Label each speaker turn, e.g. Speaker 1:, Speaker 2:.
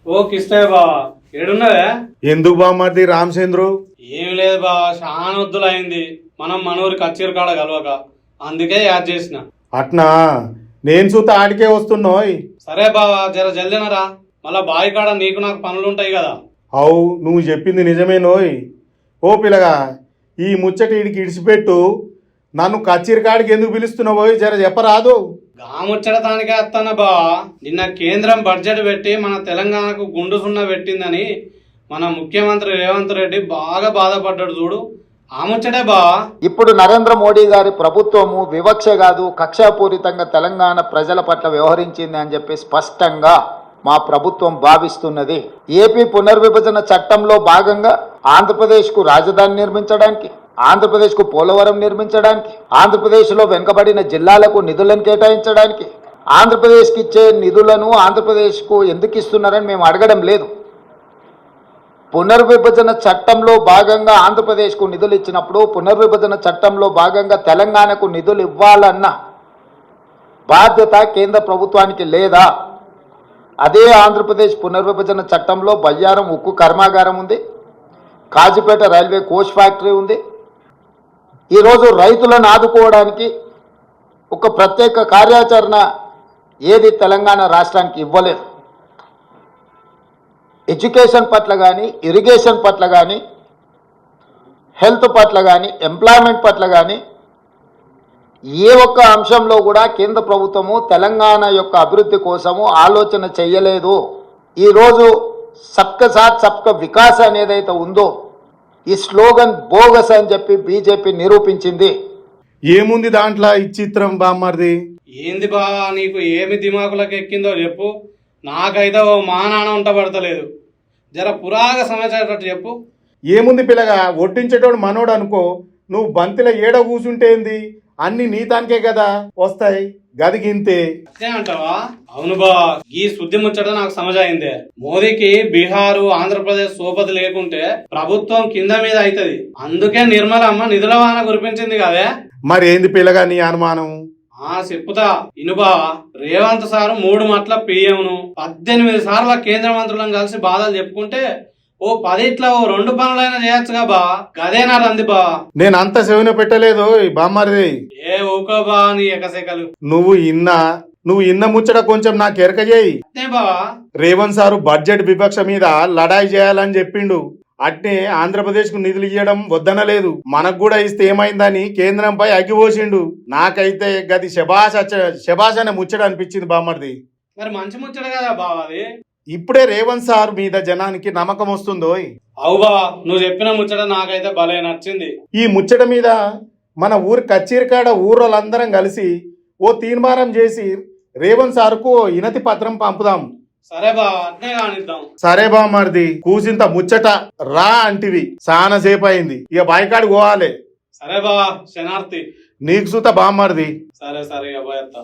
Speaker 1: ఓ కిష్టయ్య బావా ఏడున్నదే?
Speaker 2: ఎందుకు బామ్మర్ది రామచంద్రు?
Speaker 1: ఏం లేదు బావా, చాలా వద్దులు అయింది మనం మనూరి కచ్చేరు కాడ కలవక, అందుకే యాద్ చేసిన.
Speaker 2: అట్నా? నేను చూత ఆడికే వస్తున్నాయి.
Speaker 1: సరే బావా, జర జల్దినరా, మళ్ళా బావి కాడ నీకు నాకు పనులుంటాయి కదా.
Speaker 2: అవు నువ్వు చెప్పింది నిజమేనోయ్. ఓ పిల్లగా, ఈ ముచ్చట ఈడికి ఇడిచిపెట్టు. నన్ను కచ్చేరి కాడికి ఎందుకు పిలుస్తున్నావోయ్ జర చెప్పరాదు.
Speaker 1: గాముచ్చడటానికే వస్తాన బావా, నిన్న కేంద్రం బడ్జెట్ పెట్టి మన తెలంగాణకు గుండు సున్నా పెట్టిందని మన ముఖ్యమంత్రి రేవంత్ రెడ్డి బాగా బాధపడ్డాడు చూడు, ఆ ముచ్చటే బావా.
Speaker 3: ఇప్పుడు నరేంద్ర మోడీ గారి ప్రభుత్వము వివక్ష కాదు, కక్షాపూరితంగా తెలంగాణ ప్రజల పట్ల వ్యవహరించింది అని చెప్పి స్పష్టంగా మా ప్రభుత్వం భావిస్తున్నది. ఏపీ పునర్విభజన చట్టంలో భాగంగా ఆంధ్రప్రదేశ్కు రాజధాని నిర్మించడానికి, ఆంధ్రప్రదేశ్కు పోలవరం నిర్మించడానికి, ఆంధ్రప్రదేశ్లో వెనుకబడిన జిల్లాలకు నిధులను కేటాయించడానికి, ఆంధ్రప్రదేశ్కి ఇచ్చే నిధులను ఆంధ్రప్రదేశ్కు ఎందుకు ఇస్తున్నారని మేము అడగడం లేదు. పునర్విభజన చట్టంలో భాగంగా ఆంధ్రప్రదేశ్కు నిధులు ఇచ్చినప్పుడు పునర్విభజన చట్టంలో భాగంగా తెలంగాణకు నిధులు ఇవ్వాలన్న బాధ్యత కేంద్ర ప్రభుత్వానికి లేదా? అదే ఆంధ్రప్రదేశ్ పునర్విభజన చట్టంలో బయ్యారం ఉక్కు కర్మాగారం ఉంది, కాజీపేట రైల్వే కోచ్ ఫ్యాక్టరీ ఉంది. ఈరోజు రైతులను ఆదుకోవడానికి ఒక ప్రత్యేక కార్యాచరణ ఏది తెలంగాణ రాష్ట్రానికి ఇవ్వలేదు. ఎడ్యుకేషన్ పట్ల కానీ, ఇరిగేషన్ పట్ల కానీ, హెల్త్ పట్ల కానీ, ఎంప్లాయ్మెంట్ పట్ల కానీ ఏ ఒక్క అంశంలో కూడా కేంద్ర ప్రభుత్వము తెలంగాణ యొక్క అభివృద్ధి కోసము ఆలోచన చెయ్యలేదు. ఈరోజు సబ్కా సాత్ సబ్కా వికాస్ అనేదైతే ఉందో ఈ స్లోగన్ బోగస్ అని చెప్పి బీజేపీ నిరూపించింది.
Speaker 2: ఏముంది దాంట్లో ఈ చిత్రం బామ్మర్ది?
Speaker 1: ఏంది బావా, నీకు ఏమి దిమాకులకు ఎక్కిందో చెప్పు, నాకైతే ఓ మానాన ఉంటబడతలేదు. జర పురాగా సమాచారం చెప్పు.
Speaker 2: ఏముంది పిల్లగా, వడ్డించేటోడు మనోడు అనుకో. నువ్వు బంతిలో ఏడ కూర్చుంటే ఏంది, అన్ని నీతానికే కదా వస్తాయి, గదిగింతే
Speaker 1: అంటావా? అవును బా, ఈ శుద్ధి ముచ్చట నాకు సమజైందే. మోదీకి బీహారు ఆంధ్రప్రదేశ్ సోపతి లేకుంటే ప్రభుత్వం కింద మీద అవుతుంది, అందుకే నిర్మలమ్మ నిధుల వాన కురిపించింది కదే.
Speaker 2: మరి ఏంది పిల్లగా నీ అనుమానం?
Speaker 1: చెప్పుతా ఇనుబా. రేవంత్ సారు 3 మట్ల పిఎంను 18 సార్ల కేంద్ర మంత్రులను కలిసి బాధలు చెప్పుకుంటే ఓ 10 ఓ 2 పనులైనా చేయొచ్చుగా బా, గదేనా రంది బా.
Speaker 2: నేను అంత సెవెన పెట్టలేదు బామ్మర్ది.
Speaker 1: ఏ ఊకో బా నీ ఎకసెకలు.
Speaker 2: నువ్వు ఇన్న ముచ్చట కొంచెం నాకు ఎరక చేయి
Speaker 1: బా.
Speaker 2: రేవంత్ సారు బడ్జెట్ విపక్ష మీద లడాయి చేయాలని చెప్పిండు. అట్నే ఆంధ్రప్రదేశ్ కు నిధులు ఇవ్వడం వద్దనలేదు. మనకు కూడా ఇస్తే ఏమైందని కేంద్రంపై అగ్గిపోసిండు. నాకైతే గది శబాష్ అనే ముచ్చట అనిపించింది బామ్మర్ది.
Speaker 1: మరి మంచి ముచ్చట కదా బావ అది.
Speaker 2: ఇప్పుడే రేవంత్ సార్ మీద జనానికి నమ్మకం వస్తుందో.
Speaker 1: అవు బా, నువ్వు చెప్పిన ముచ్చట నాకైతే భలే నచ్చింది.
Speaker 2: ఈ ముచ్చట మీద మన ఊరి కచ్చేరికాడ ఊరోళ్ళందరం కలిసి ఓ తీర్మానం చేసి రేవంత్ సార్కు ఇనతి పత్రం పంపుదాం.
Speaker 1: సరే బా, అట్నే కానిద్దాం.
Speaker 2: సరే బామ్మర్ది, కూసింత ముచ్చట రా అంటివి చాలా సేపు అయింది, ఇక బాయికాడికి పోవాలి.
Speaker 1: సరే బా శనార్థి.
Speaker 2: నీకు సుత బామ్మర్ది.
Speaker 1: సరే సరే ఇక పోయేత్తా.